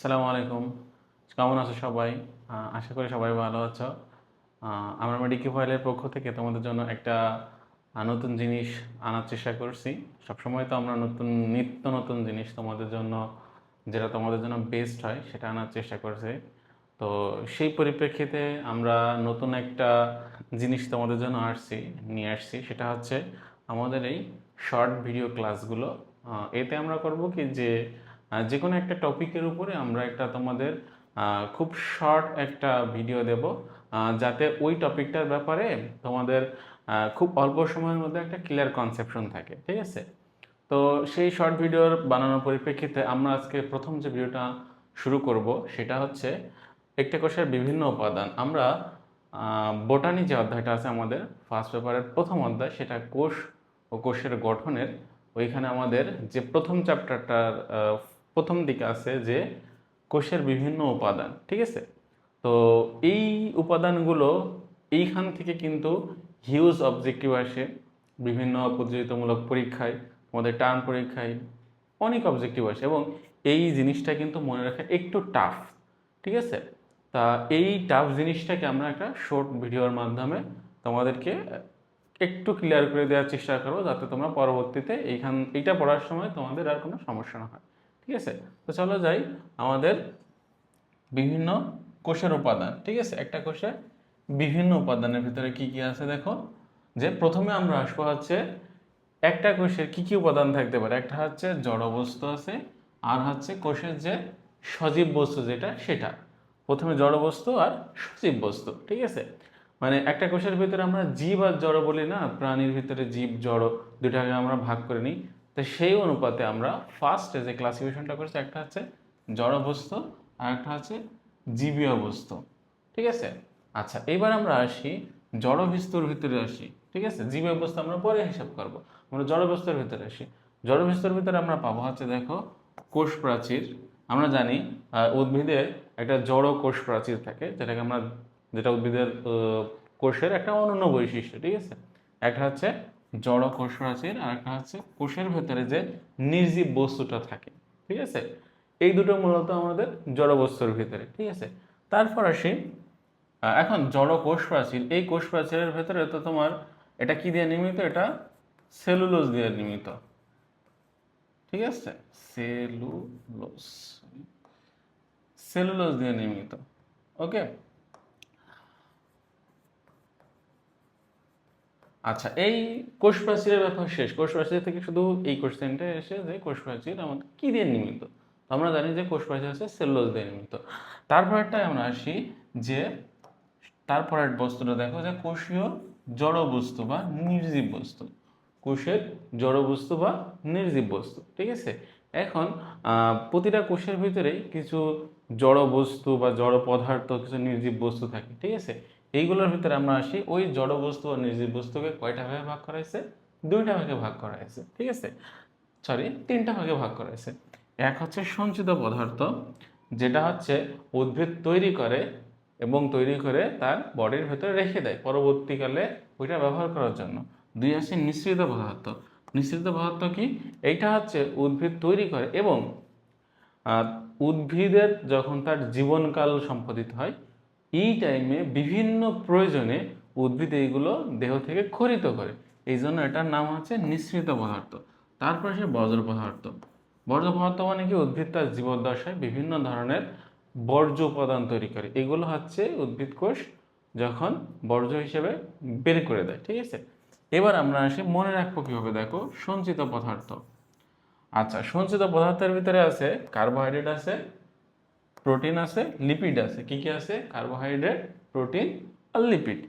আসসালামু আলাইকুম। কেমন আছো সবাই? আশা করি সবাই ভালো আছো। আমরা মেডিকি ফাইলের পক্ষ থেকে তোমাদের জন্য একটা নতুন জিনিস আনার চেষ্টা করছি। সবসময় তো আমরা নিত্য নতুন জিনিস তোমাদের জন্য, যেটা তোমাদের জন্য বেস্ট হয় সেটা আনার চেষ্টা করছি। তো সেই পরিপ্রেক্ষিতে আমরা নতুন একটা জিনিস তোমাদের জন্য নিয়ে আসছি, সেটা হচ্ছে আমাদের এই শর্ট ভিডিও ক্লাসগুলো। এতে আমরা করব কি যে যে কোনো একটা টপিকের উপরে আমরা একটা তোমাদের খুব শর্ট একটা ভিডিও দেব, যাতে ওই টপিকটার ব্যাপারে তোমাদের খুব অল্প সময়ের মধ্যে একটা ক্লিয়ার কনসেপশন থাকে, ঠিক আছে? তো সেই শর্ট ভিডিওর বানানোর পরিপ্রেক্ষিতে আমরা আজকে প্রথম যে ভিডিওটা শুরু করব সেটা হচ্ছে একটা কোষের বিভিন্ন উপাদান। আমরা বোটানি যে অধ্যায়টা আছে আমাদের ফার্স্ট পেপারের প্রথম অধ্যায়, সেটা কোষ ও কোষের গঠনের। ওইখানে আমাদের যে প্রথম চ্যাপ্টারটার প্রথম দিকে আছে যে কোষের বিভিন্ন উপাদান, ঠিক আছে? তো এই উপাদানগুলো এইখান থেকে কিন্তু হিউজ অবজেক্টিভ আসে বিভিন্ন প্রতিযোগিতামূলক পরীক্ষায়, আমাদের টার্ম পরীক্ষায় অনেক অবজেক্টিভ আসে, এবং এই জিনিসটা কিন্তু মনে রাখা একটু টাফ, ঠিক আছে? তা এই টাফ জিনিসটাকে আমরা একটা শর্ট ভিডিওর মাধ্যমে তোমাদেরকে একটু ক্লিয়ার করে দেওয়ার চেষ্টা করবো, যাতে তোমরা পরবর্তীতে এইটা পড়ার সময় তোমাদের আর কোনো সমস্যা না হয়, ঠিক আছে? তো চলো যাই আমাদের বিভিন্ন কোষের উপাদান, ঠিক আছে? একটা কোষে বিভিন্ন উপাদানের ভিতরে কি কি আছে দেখো। যে প্রথমে আমরা আসবো হচ্ছে একটা কোষের কি কি উপাদান থাকতে পারে। একটা হচ্ছে জড় বস্তু আছে, আর হচ্ছে কোষের যে সজীব বস্তু যেটা সেটা। প্রথমে জড় বস্তু আর সজীব বস্তু, ঠিক আছে? মানে একটা কোষের ভিতরে আমরা জীব আর জড় বলি না, প্রাণীর ভিতরে জীব জড় দুটাকে আমরা ভাগ করে নিই। তো সেই অনুপাতে আমরা ফার্স্ট যে ক্লাসিফিকেশনটা করছি, একটা হচ্ছে জড় বস্তু আর একটা হচ্ছে জীবীয় বস্তু, ঠিক আছে? আচ্ছা, এবার আমরা আসি জড় বস্তুর ভিতরে আসি, ঠিক আছে? জীবীয় বস্তু আমরা পরে হিসাব করব, আমরা জড় বস্তুর ভিতরে আসি। জড় বস্তুর ভিতরে আমরা পাবো হচ্ছে দেখো কোষ প্রাচীর। আমরা জানি উদ্ভিদের একটা জড় কোষ প্রাচীর থাকে, যেটা উদ্ভিদের কোষের একটা অনন্য বৈশিষ্ট্য, ঠিক আছে? একটা হচ্ছে জড় কোষ প্রাচীর আর একটা হচ্ছে কোষের ভেতরে যে নির্জীব বস্তুটা থাকে, ঠিক আছে? এই দুটো মূলত আমাদের জড় বস্তুর ভিতরে, ঠিক আছে? তারপর আসি এখন জড় কোষ প্রাচীর। এই কোষ প্রাচীরের ভেতরে তো তোমার এটা কি দিয়ে নির্মিত? এটা সেলুলোজ দিয়ে নির্মিত, ঠিক আছে? সেলুলোজ সেলুলোজ দিয়ে নির্মিত, ওকে। আচ্ছা, এই কোষ প্রাচীরের ব্যাপার শেষ। কোষ প্রাচীর থেকে শুধু এই কোশ্চেনটা এসে যে কোষ প্রাচীর আমাদের কি দিয়ে নির্মিত। আমরা জানি যে কোষ প্রাচীর হচ্ছে সেলুলোজ দিয়ে নির্মিত। তারপরটায় আমরা আসি যে তারপরের বস্তুটা দেখো যে কোষীয় জড় বস্তু বা নির্জীব বস্তু। কোষের জড় বস্তু বা নির্জীব বস্তু, ঠিক আছে? এখন প্রতিটা কোষের ভিতরেই কিছু জড় বস্তু বা জড় পদার্থ, কিছু নির্জীব বস্তু থাকে, ঠিক আছে? এইগুলোর ভিতরে আমরা আসি ওই জড় বস্তু বা নির্জীব বস্তুকে কয়টা ভাগে ভাগ করা হয়েছে? দুইটা ভাগে ভাগ করা হয়েছে, ঠিক আছে? সরি, তিনটা ভাগে ভাগ করা হয়েছে। এক হচ্ছে সঞ্চিত পদার্থ, যেটা হচ্ছে উদ্ভিদ তৈরি করে এবং তৈরি করে তার বডির ভেতরে রেখে দেয় পরবর্তীকালে ওইটা ব্যবহার করার জন্য। দুই আছে নিঃসৃত পদার্থ। নিঃসৃত পদার্থ কি? এইটা হচ্ছে উদ্ভিদ তৈরি করে এবং উদ্ভিদের যখন তার জীবনকাল সম্পাদিত হয়, এই টাইমে বিভিন্ন প্রয়োজনে উদ্ভিদ এইগুলো দেহ থেকে খরিত করে, এই জন্য এটার নাম হচ্ছে নিঃসৃত পদার্থ। তারপরে সে বর্জ্য পদার্থ। বর্জ্য পদার্থ মানে কি? উদ্ভিদ তার জীবদ্দশায় বিভিন্ন ধরনের বর্জ্য উপাদান তৈরি করে, এগুলো হচ্ছে উদ্ভিদ কোষ যখন বর্জ্য হিসেবে বের করে দেয়, ঠিক আছে? এবার আমরা আসি মনে রাখবো কিভাবে, দেখো সঞ্চিত পদার্থ। আচ্ছা, সঞ্চিত পদার্থের ভিতরে আছে কার্বোহাইড্রেট আছে, প্রোটিন আছে, লিপিড আছে। কি কি আছে? কার্বোহাইড্রেট, প্রোটিন আর লিপিড,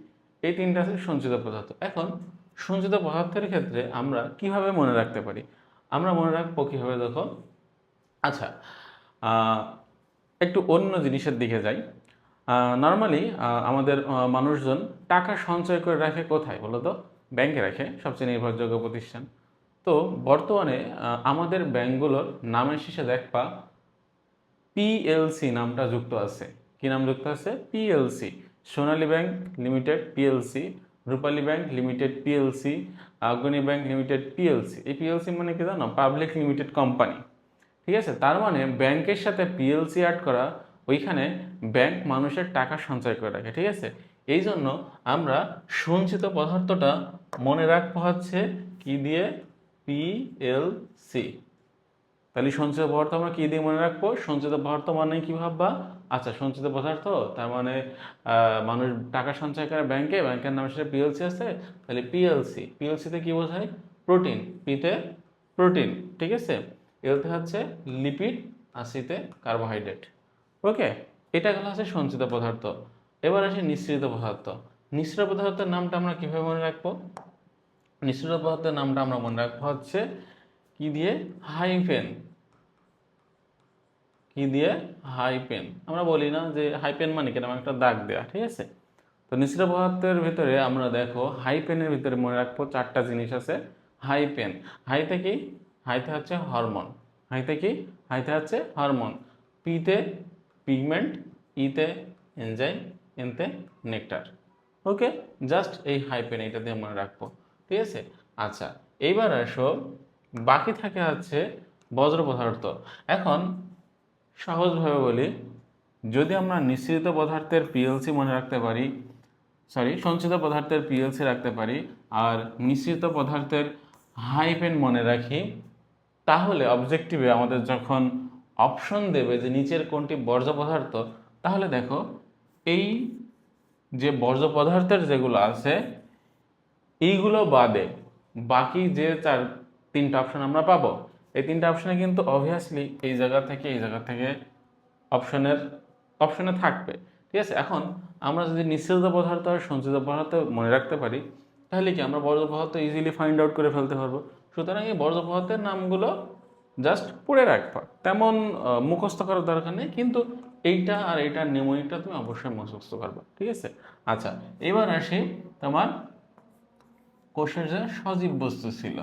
এই তিনটা আছে সঞ্চিত পদার্থ। এখন সঞ্চিত পদার্থের ক্ষেত্রে আমরা কিভাবে মনে রাখতে পারি? আমরা মনে রাখবো কিভাবে দেখো। আচ্ছা, একটু অন্য জিনিসের দিকে যাই। নর্মালি আমাদের মানুষজন টাকা সঞ্চয় করে রাখে কোথায় বলো তো? ব্যাংকে রাখে, সবচেয়ে নির্ভরযোগ্য প্রতিষ্ঠান। তো বর্তমানে আমাদের ব্যাংকগুলোর নামের শেষে দেখবা পিএলসি নামটা যুক্ত আছে। কি নাম যুক্ত আছে? পিএলসি। সোনালী ব্যাংক লিমিটেড পিএলসি, রূপালী ব্যাংক লিমিটেড পিএলসি, অগ্রণী ব্যাংক লিমিটেড পিএলসি। এই পিএলসি মানে কি জানো? পাবলিক লিমিটেড কোম্পানি, ঠিক আছে, তার মানে ব্যাংকের সাথে পিএলসি অ্যাড করা, ওইখানে ব্যাংক মানুষের টাকা সঞ্চয় করে রাখে। ঠিক আছে, এই জন্য আমরা সঞ্চিত পদার্থটা মনে রাখবো হচ্ছে কি দিয়ে, পিএলসি। তাহলে সঞ্চিত পদার্থ আমরা কি দিয়ে মনে রাখবো? সঞ্চিত পদার্থ মানে কি ভাববা? আচ্ছা, সঞ্চিত পদার্থ তার মানে মানুষ টাকা সঞ্চয় করে ব্যাংকে, ব্যাংকের নামের সাথে পিএলসি আছে, তাহলে পিএলসি। পিএলসিতে কি বোঝায়? প্রোটিন। পিতে প্রোটিন, ঠিক আছে, এলতে হচ্ছে লিপিড, আর সিতে কার্বোহাইড্রেট। ওকে, এটা গেল হচ্ছে সঞ্চিত পদার্থ। এবার আসি নিঃসৃত পদার্থ। নিঃসৃত পদার্থের নামটা আমরা কিভাবে মনে রাখবো? নিঃসৃত পদার্থের নামটা আমরা মনে রাখবো হচ্ছে কি দিয়ে? হাইফেন। কি দিয়ে? হাইপেন। আমরা বলি না যে হাইপেন মানে কেন, একটা দাগ দেয়া। ঠিক আছে, তো নিঃসৃত পদার্থের ভিতরে আমরা দেখো হাইপেনের ভিতরে মনে রাখবো 4টা জিনিস আছে। হাইপেন, হাইতে কি? হাইতে হচ্ছে হরমোন। হাইতে কি? হাইতে হচ্ছে হরমোন। পিতে পিগমেন্ট, ইতে এনজাইম, এনতে নেকটার। ওকে, জাস্ট এই হাইপেন এটা দিয়ে মনে রাখবো। ঠিক আছে, আচ্ছা এইবার আসো, বাকি থাকে হচ্ছে বজ্র পদার্থ। এখন সহজভাবে বলি, যদি আমরা নিঃসৃত পদার্থের পিএলসি মনে রাখতে পারি, সঞ্চিত পদার্থের পিএলসি রাখতে পারি, আর নিঃসৃত পদার্থের হাইপেন মনে রাখি, তাহলে অবজেক্টিভে আমাদের যখন অপশন দেবে যে নিচের কোনটি বর্জ্য পদার্থ, তাহলে দেখো এই যে বর্জ্য পদার্থের যেগুলো আছে এইগুলো বাদে বাকি যে 3টা অপশন আমরা পাবো, এই 3টা অপশনে কিন্তু অবভিয়াসলি এই জায়গা থেকে এই জায়গা থেকে অপশনে থাকবে। ঠিক আছে, এখন আমরা যদি নিঃসৃত পদার্থ আর সঞ্চিত পদার্থ মনে রাখতে পারি, তাহলে কি আমরা বর্জ্য পদার্থ ইজিলি ফাইন্ড আউট করে ফেলতে পারবো। সুতরাং এই বর্জ্য পদার্থের নামগুলো জাস্ট পড়ে রাখবা, তেমন মুখস্থ করার দরকার নেই, কিন্তু এইটা আর এইটার নিয়মনিকটা তুমি অবশ্যই মুখস্থ করবা। ঠিক আছে, আচ্ছা এবার আসি তোমার কোষের যে সজীব বস্তু ছিল।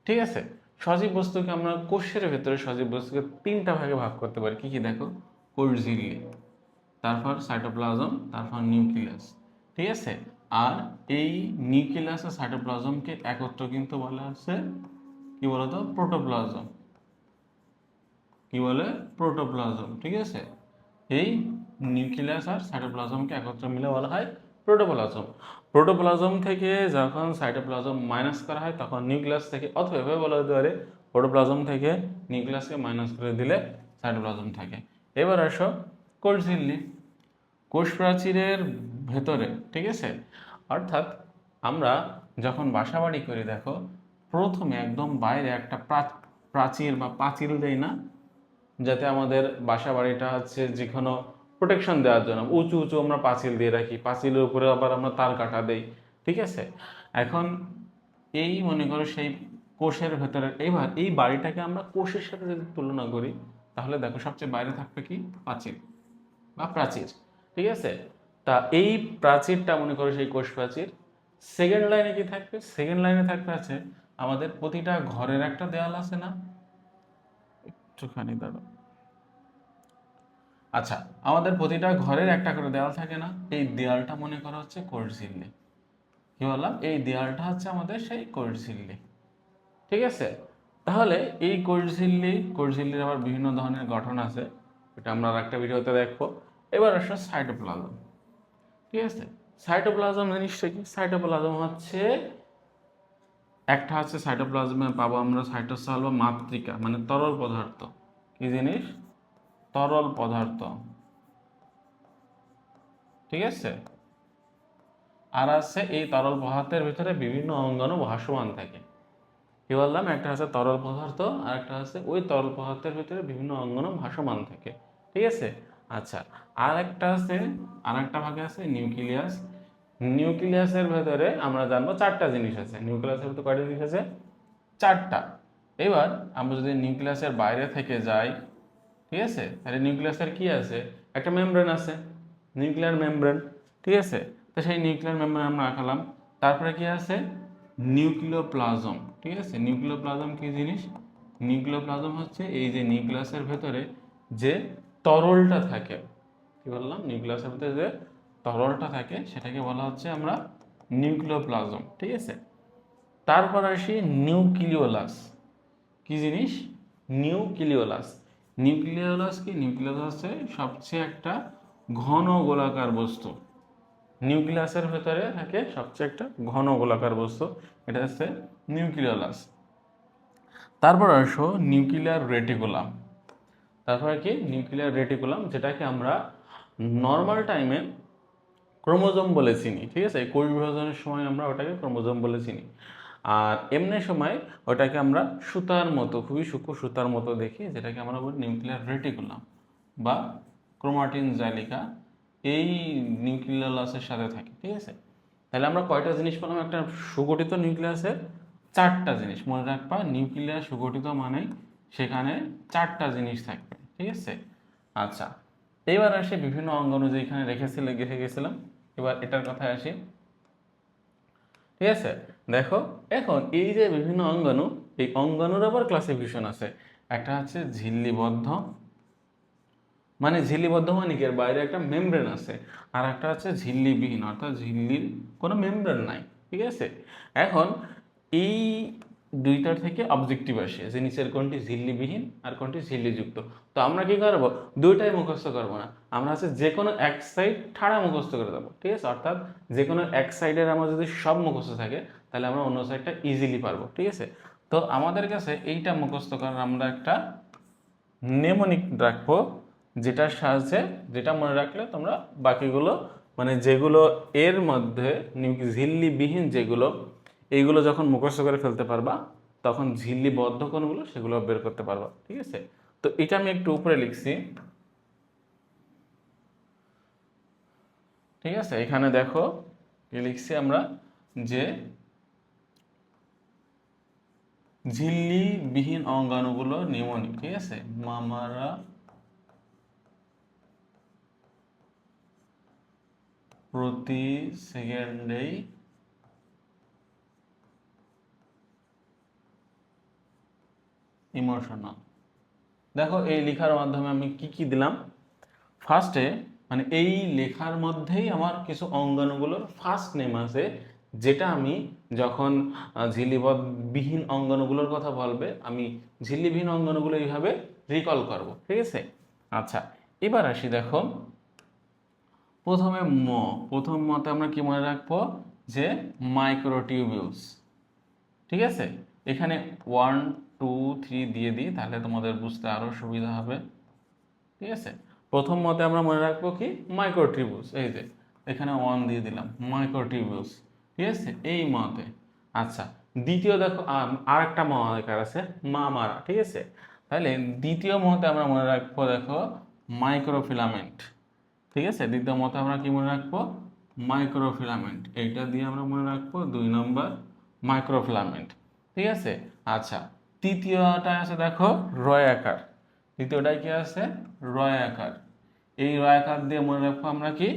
ঠিক আছে, সজীব বস্তুকে আমরা কোষের ভেতরে সজীব বস্তুকে 3টা ভাগে ভাগ করতে পারি। কি কি দেখো? কোষ ঝিল্লি, তারপর সাইটোপ্লাজম, তারপর নিউক্লিয়াস। ঠিক আছে, আর এই নিউক্লিয়াস আর সাইটোপ্লাজমকে একত্র কিন্তু বলা হচ্ছে কি বলতো? প্রোটোপ্লাজম। কি বলে? প্রোটোপ্লাজম। ঠিক আছে, এই নিউক্লিয়াস আর সাইটোপ্লাজমকে একত্র মিলে বলা হয় প্রোটোপ্লাজম। প্রোটোপ্লাজম থেকে যখন সাইটোপ্লাজম মাইনাস করা হয় তখন নিউক্লিয়াস থেকে, অথবা এভাবে বলা যেতে পারে প্রোটোপ্লাজম থেকে নিউক্লিয়াসকে মাইনাস করে দিলে সাইটোপ্লাজম থাকে। এবার আসো কোষ ঝিল্লি। কোষ প্রাচীরের ভেতরে, ঠিক আছে, অর্থাৎ আমরা যখন বাসা বাড়ি করি দেখো প্রথমে একদম বাইরে একটা প্রাচীর বা পাঁচিল দেই না, যাতে আমাদের বাসা বাড়িটা হচ্ছে যে কোনো প্রোটেকশন দেওয়ার জন্য উঁচু উঁচু আমরা পাঁচিল দিয়ে রাখি, পাঁচিলের উপরে আবার আমরা তার কাটা দেই। ঠিক আছে, এখন এই মনে করো সেই কোষের ভেতরে, এইবার এই বাড়িটাকে আমরা কোষের সাথে যদি তুলনা করি, তাহলে দেখো সবচেয়ে বাইরে থাকবে কি? পাঁচিল বা প্রাচীর। ঠিক আছে, তা এই প্রাচীরটা মনে করো সেই কোষ প্রাচীর। সেকেন্ড লাইনে কি থাকবে? সেকেন্ড লাইনে থাকবে আছে আমাদের প্রতিটা ঘরের একটা দেওয়াল আছে না? একটুখানি দাঁড়াও। আচ্ছা, আমাদের প্রতিটা ঘরের একটা করে দেওয়াল থাকে না? এই দেওয়ালটা মনে করা হচ্ছে কোষ ঝিল্লি। কি বললাম? এই দেওয়ালটা হচ্ছে আমাদের সেই কোষ ঝিল্লি। ঠিক আছে, তাহলে এই কোষ ঝিল্লির আবার বিভিন্ন ধরনের গঠন আছে, এটা আমরা একটা ভিডিওতে দেখবো। এবার আসলে সাইটোপ্লাজম। ঠিক আছে, সাইটোপ্লাজম জিনিসটা কি? সাইটোপ্লাজম হচ্ছে একটা হচ্ছে সাইটোপ্লাজমে পাবো আমরা সাইটোসল বা মাতৃকা, মানে তরল পদার্থ। কি জিনিস? তরল পদার্থ। ঠিক আছে, আর আছে এই তরল পদার্থের ভিতরে বিভিন্ন অঙ্গাণু ভাসমান থাকে। কি বললাম? একটা হচ্ছে তরল পদার্থ, আর একটা হচ্ছে ওই তরল পদার্থের ভিতরে বিভিন্ন অঙ্গাণু ভাসমান থাকে। ঠিক আছে, আচ্ছা আর একটা ভাগে আছে নিউক্লিয়াস। নিউক্লিয়াসের ভেতরে আমরা জানবো 4টা জিনিস আছে। নিউক্লিয়াসের ভিতরে কয়টা জিনিস আছে? 4টা। এবার আমরা যদি নিউক্লিয়াসের বাইরে থেকে যাই, ঠিক আছে, তাহলে নিউক্লিয়াসের কি আছে? একটা মেমব্রেন আছে, নিউক্লিয়ার মেমব্রেন। ঠিক আছে, তো সেই নিউক্লিয়ার মেমব্রেন আমরা আঁকালাম। তারপরে কি আছে? নিউক্লিওপ্লাজম। ঠিক আছে, নিউক্লিওপ্লাজম কি জিনিস? নিউক্লিওপ্লাজম হচ্ছে এই যে নিউক্লিয়াসের ভেতরে যে তরলটা থাকে। কি বললাম? নিউক্লিয়াসের ভেতরে যে তরলটা থাকে সেটাকে বলা হচ্ছে আমরা নিউক্লিওপ্লাজম। ঠিক আছে, তারপর আসি নিউক্লিওলাস। কি জিনিস? নিউক্লিওলাস। নিউক্লিওলাস কি? নিউক্লিওলাস হচ্ছে সবচেয়ে একটা ঘন গোলাকার বস্তু। নিউক্লিয়াসের ভেতরে থাকে সবচেয়ে একটা ঘন গোলাকার বস্তু, এটা হচ্ছে নিউক্লিওলাস। তারপর আসো নিউক্লিয়ার রেটিকুলাম। তারপরে কি? নিউক্লিয়ার রেটিকুলাম, যেটাকে আমরা নর্মাল টাইমে ক্রোমোজোম বলে চিনি, ঠিক আছে? কোষ বিভাজনের সময় আমরা ওটাকে ক্রোমোজোম বলে চিনি। আর এমনি সময় ওটাকে আমরা সুতার মতো, খুবই সূক্ষ্ম সুতার মতো দেখি, যেটাকে আমরা বলি নিউক্লিয়ার রেটিকুলাম বা ক্রোমাটিন জালিকা। এই নিউক্লিওলাসের সাথে থাকে, ঠিক আছে? তাহলে আমরা কয়টা জিনিস পেলাম? একটা সুগঠিত নিউক্লিয়াসের 4টা জিনিস মনে রাখবা। নিউক্লিয়াস সুগঠিত মানে সেখানে 4টা জিনিস থাকবে, ঠিক আছে? আচ্ছা, এবার আসি বিভিন্ন অঙ্গাণু যে এখানে রেখে গেছিলাম। এবার এটার কথায় আসি, ঠিক আছে? দেখো, এখন এই যে বিভিন্ন অঙ্গাণু, এই অঙ্গাণুর আবার ক্লাসিফিকেশন আছে। একটা হচ্ছে ঝিল্লিবদ্ধ, মানে ঝিল্লিবদ্ধ মানে কি, এর বাইরে একটা মেমব্রেন আছে। আর একটা হচ্ছে ঝিল্লিবিহীন, অর্থাৎ ঝিল্লির কোনো মেমব্রেন নাই, ঠিক আছে? এখন এই দুইটার থেকে অবজেক্টিভ আসে যে নিচের কোনটি ঝিল্লিবিহীন আর কোনটি ঝিল্লিযুক্ত। তো আমরা কি করব? দুইটাই মুখস্থ করব না, আমরা হচ্ছে যে কোনো এক সাইড ঠাড়া মুখস্থ করে দেবো, ঠিক আছে? অর্থাৎ যে কোনো এক সাইডের আমার যদি সব মুখস্থ থাকে, তাহলে আমরা অন্য সাইডটা ইজিলি পারবো, ঠিক আছে? তো আমাদের কাছে এইটা মুখস্থ করার আমরা একটা নেমোনিক রাখবো, যেটার সাহায্যে, যেটা মনে রাখলে তোমরা বাকিগুলো, মানে যেগুলো এর মধ্যে ঝিল্লিবিহীন যেগুলো, এইগুলো যখন মুখস্থ করে ফেলতে পারবা, তখন ঝিল্লিবদ্ধ কোনগুলো সেগুলো বের করতে পারবা, ঠিক আছে? তো এটা আমি একটু উপরে লিখছি, ঠিক আছে? এখানে দেখো কি লিখছি আমরা, যে ঝিল্লিবিহীন অঙ্গাণুগুলো নিউমোনিক, ঠিক আছে? মামারা প্রতি সেকেন্ডেই ইমোশনাল। দেখো এই লেখার মাধ্যমে আমি কি কি দিলাম। ফার্স্টে মানে এই লেখার মধ্যেই আমার কিছু অঙ্গাণুগুলোর ফার্স্ট নেম আছে, যেটা আমি যখন ঝিল্লিবিহীন অঙ্গাণুগুলোর কথা বলবে, আমি ঝিল্লিবিহীন অঙ্গাণুগুলো এইভাবে রিকল করব, ঠিক আছে? আচ্ছা, এবার আসি, দেখো প্রথমে প্রথম মতে আমরা কি মনে রাখবো? যে মাইক্রোটিউবিউলস, ঠিক আছে? এখানে 1 2 3 দিয়ে দিই, তাহলে তোমাদের বুঝতে আরো সুবিধা হবে, ঠিক আছে? প্রথম মতে আমরা মনে রাখবো কি? মাইক্রোটিউবিউলস। এই যে এখানে 1 দিয়ে দিলাম, মাইক্রোটিউবিউলস, ঠিক আছে? এই মতে। আচ্ছা, দ্বিতীয় দেখো আর একটা মহাকার আছে, মামারা, ঠিক আছে? তাহলে দ্বিতীয় মতে আমরা মনে রাখবো, দেখো মাইক্রোফিলামেন্ট, ঠিক আছে? দ্বিতীয় মতে আমরা কি মনে রাখবো? মাইক্রোফিলামেন্ট। এইটা দিয়ে আমরা মনে রাখবো 2 নম্বর, মাইক্রোফিলামেন্ট, ঠিক আছে? আচ্ছা, তৃতীয়টা আছে দেখো রয় আকার। তৃতীয়টায় কি আছে? রয় আকার। এই রয় আকার দিয়ে মনে রাখবো আমরা কি?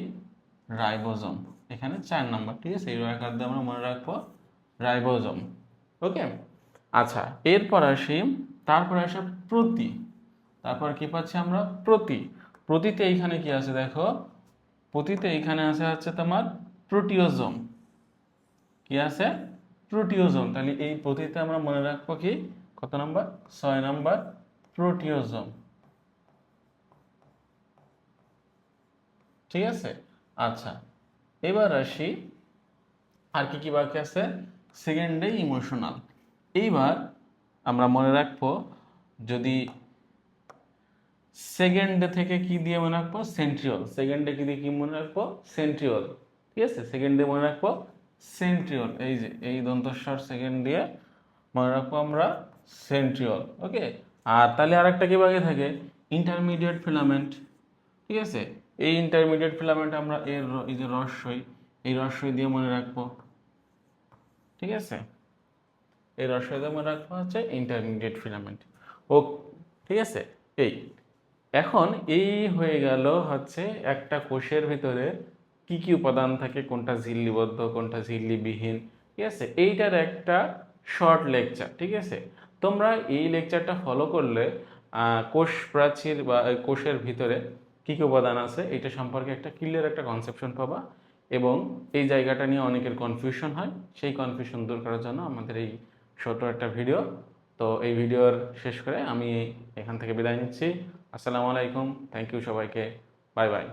রাইবোজোম। এখানে 4 নম্বর, ঠিক আছে? এই রয় আকার দিয়ে আমরা মনে রাখবো রাইবোজোম। ওকে, আচ্ছা, এরপর আসি, তারপরে আসে প্রতি। তারপর কি পাচ্ছি আমরা? প্রতি। প্রতিতে এইখানে কি আছে দেখো, প্রতিতে এইখানে আছে হচ্ছে তোমার প্রোটিওজোম। কি আছে? প্রোটিওজোম। তাহলে এই প্রতিতে আমরা মনে রাখবো কি? কত নাম্বার? 6 নাম্বার, প্রোটিওজোম, ঠিক আছে? আচ্ছা, এবার আসি, আর কি কি বাকি আছে? সেকেন্ডে ইমোশনাল। এইবার আমরা মনে রাখবো, যদি সেকেন্ডে থেকে কি দিয়ে মনে রাখবো? সেন্ট্রিওল। সেকেন্ডে কি দিয়ে কি মনে রাখবো? সেন্ট্রিওল, ঠিক আছে? সেকেন্ডে মনে রাখবো সেন্ট্রিওল। এই যে এই দন্তস্বর সেকেন্ড দিয়ে মনে রাখবো আমরা সেন্ট্রিওল। ওকে, আর তাহলে আরেকটা কি বাকি থাকে? ইন্টারমিডিয়েট ফিলামেন্ট, ঠিক আছে? এই ইন্টারমিডিয়েট ফিলামেন্ট আমরা এই যে রস্যই, এই রস্যই দিয়ে মনে রাখবো, ঠিক আছে? এই রস্যই দিয়ে মনে রাখবো হচ্ছে ইন্টারমিডিয়েট ফিলামেন্ট। ও, ঠিক আছে? এই এখন এই হয়ে গেল হচ্ছে একটা কোষের ভিতরে কি কি উপাদান থাকে, কোনটা ঝিল্লিবদ্ধ কোনটা ঝিল্লিবিহীন, ঠিক আছে? এইটার একটা শর্ট লেকচার, ঠিক আছে? তোমরা এই লেকচারটা ফলো করলে কোষ প্রাচীর বা কোষের ভিতরে কি কি উপাদান আছে এটা সম্পর্কে একটা ক্লিয়ার একটা কনসেপশন পাবা। এবং এই জায়গাটা নিয়ে অনেকের কনফিউশন হয়, সেই কনফিউশন দূর করার জন্য আমাদের এই ছোট একটা ভিডিও তো এই ভিডিওর শেষ করে আমি এখান থেকে বিদায় নিচ্ছি। আসসালামু আলাইকুম, থ্যাংক ইউ সবাইকে, বাই বাই।